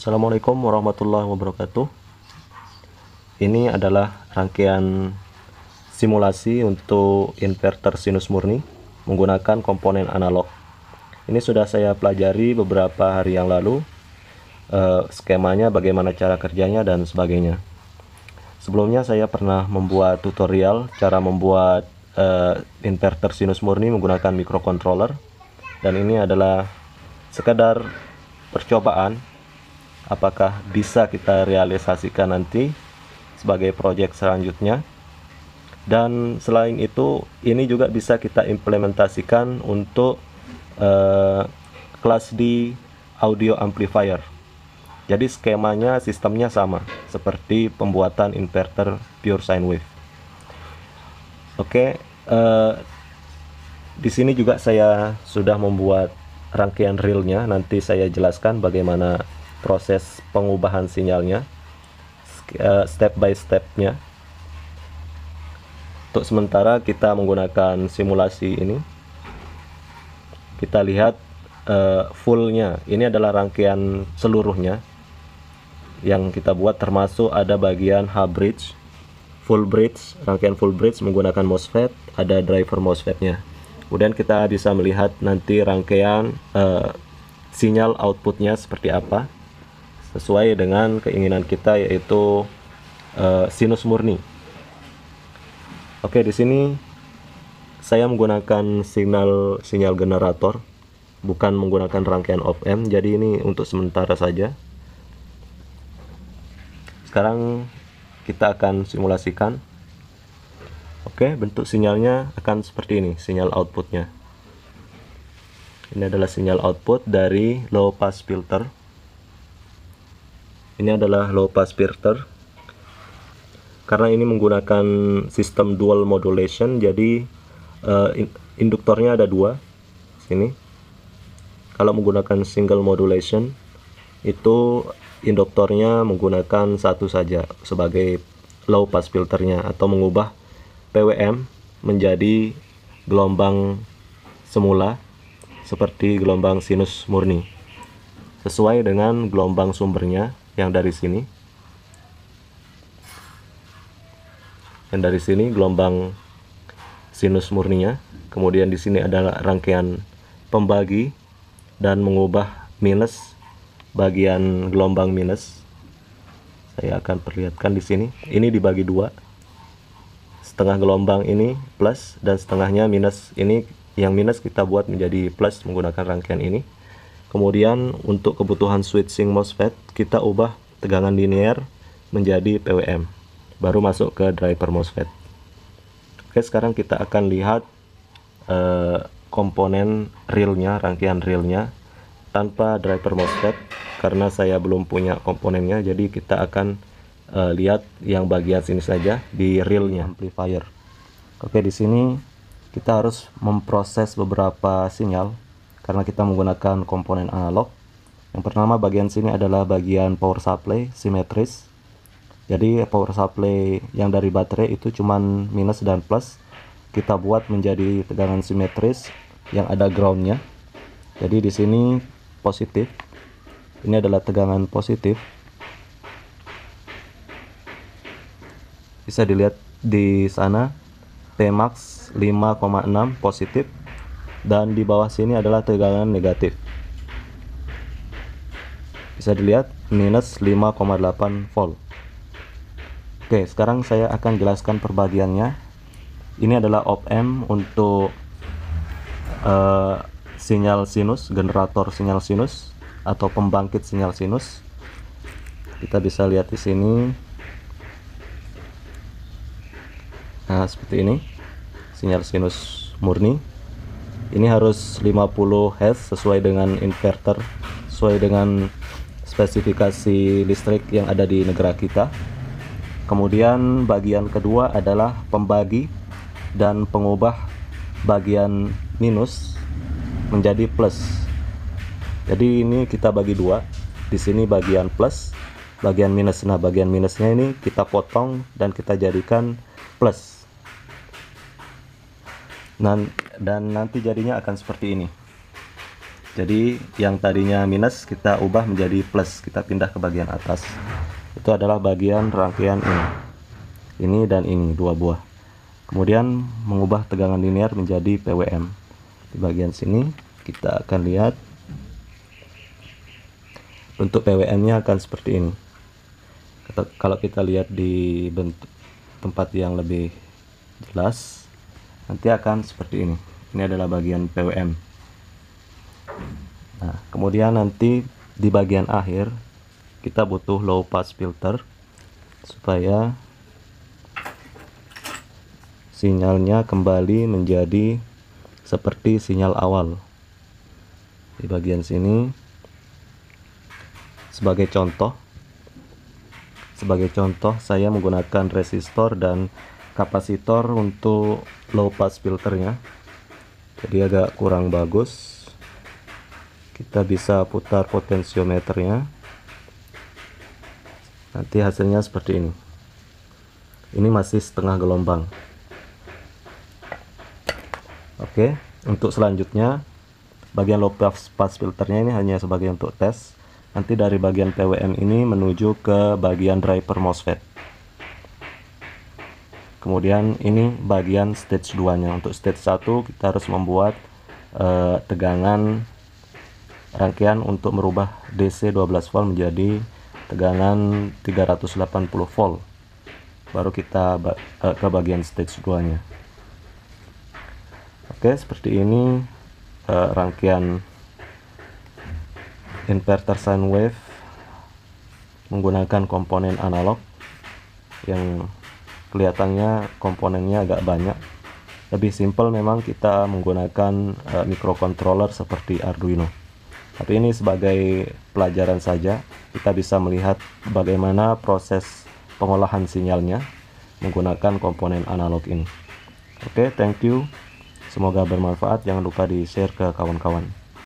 Assalamualaikum warahmatullahi wabarakatuh. Ini adalah rangkaian simulasi untuk inverter sinus murni menggunakan komponen analog. Ini sudah saya pelajari beberapa hari yang lalu, skemanya, bagaimana cara kerjanya dan sebagainya. Sebelumnya saya pernah membuat tutorial cara membuat inverter sinus murni menggunakan microcontroller, dan ini adalah sekedar percobaan apakah bisa kita realisasikan nanti sebagai proyek selanjutnya. Dan selain itu, ini juga bisa kita implementasikan untuk kelas D audio amplifier. Jadi skemanya, sistemnya sama seperti pembuatan inverter pure sine wave. Oke, di sini juga saya sudah membuat rangkaian realnya. Nanti saya jelaskan bagaimana proses pengubahan sinyalnya, step by stepnya. Untuk sementara kita menggunakan simulasi ini. Kita lihat fullnya. Ini adalah rangkaian seluruhnya yang kita buat, termasuk ada bagian H-bridge, full bridge, rangkaian full bridge menggunakan MOSFET, ada driver MOSFET-nya. Kemudian kita bisa melihat nanti rangkaian sinyal outputnya seperti apa, sesuai dengan keinginan kita, yaitu sinus murni. Oke, di sini saya menggunakan sinyal generator, bukan menggunakan rangkaian op-amp. Jadi ini untuk sementara saja. Sekarang kita akan simulasikan. Oke, bentuk sinyalnya akan seperti ini, sinyal outputnya. Ini adalah sinyal output dari low pass filter. Ini adalah low pass filter. Karena ini menggunakan sistem dual modulation, jadi induktornya ada dua sini. Kalau menggunakan single modulation, itu induktornya menggunakan satu saja sebagai low pass filternya, atau mengubah PWM menjadi gelombang semula seperti gelombang sinus murni sesuai dengan gelombang sumbernya yang dari sini. Dan dari sini gelombang sinus murninya. Kemudian di sini adalah rangkaian pembagi dan mengubah minus, bagian gelombang minus. Saya akan perlihatkan di sini. Ini dibagi dua. Setengah gelombang ini plus dan setengahnya minus. Ini yang minus kita buat menjadi plus menggunakan rangkaian ini. Kemudian untuk kebutuhan switching MOSFET, kita ubah tegangan linear menjadi PWM, baru masuk ke driver MOSFET. Oke, sekarang kita akan lihat komponen realnya, rangkaian realnya tanpa driver MOSFET, karena saya belum punya komponennya. Jadi kita akan lihat yang bagian sini saja di realnya, amplifier. Oke, di sini kita harus memproses beberapa sinyal karena kita menggunakan komponen analog. Yang pertama, bagian sini adalah bagian power supply simetris. Jadi power supply yang dari baterai itu cuman minus dan plus, kita buat menjadi tegangan simetris yang ada groundnya. Jadi di sini positif. Ini adalah tegangan positif. Bisa dilihat di sana Tmax 5,6 positif, dan di bawah sini adalah tegangan negatif. Bisa dilihat minus 5,8 volt. Oke, sekarang saya akan jelaskan perbagiannya. Ini adalah op-amp untuk sinyal sinus, generator sinyal sinus atau pembangkit sinyal sinus. Kita bisa lihat di sini. Nah, seperti ini sinyal sinus murni. Ini harus 50 Hz sesuai dengan inverter, sesuai dengan spesifikasi listrik yang ada di negara kita. Kemudian bagian kedua adalah pembagi dan pengubah bagian minus menjadi plus. Jadi ini kita bagi dua. Di sini bagian plus, bagian minus. Nah, bagian minusnya ini kita potong dan kita jadikan plus. Dan nanti jadinya akan seperti ini. Jadi yang tadinya minus kita ubah menjadi plus, kita pindah ke bagian atas. Itu adalah bagian rangkaian ini dan ini, dua buah. Kemudian mengubah tegangan linear menjadi PWM. Di bagian sini kita akan lihat bentuk PWM-nya akan seperti ini. Kalau kita lihat di bentuk tempat yang lebih jelas, nanti akan seperti ini. Ini adalah bagian PWM. Nah, kemudian nanti di bagian akhir kita butuh low pass filter supaya sinyalnya kembali menjadi seperti sinyal awal. Di bagian sini sebagai contoh saya menggunakan resistor dan kapasitor untuk low pass filternya, jadi agak kurang bagus. Kita bisa putar potensiometernya, nanti hasilnya seperti ini. Ini masih setengah gelombang. Oke, untuk selanjutnya bagian low pass filternya ini hanya sebagai untuk tes. Nanti dari bagian PWM ini menuju ke bagian driver MOSFET. Kemudian ini bagian stage 2 nya. Untuk stage 1 kita harus membuat tegangan rangkaian untuk merubah DC 12 volt menjadi tegangan 380 volt. Baru kita ke bagian stage 2 nya. Oke, seperti ini rangkaian inverter sine wave menggunakan komponen analog yang kelihatannya komponennya agak banyak. Lebih simpel memang kita menggunakan microcontroller seperti Arduino. Tapi ini sebagai pelajaran saja, kita bisa melihat bagaimana proses pengolahan sinyalnya menggunakan komponen analog ini. Oke, thank you. Semoga bermanfaat. Jangan lupa di-share ke kawan-kawan.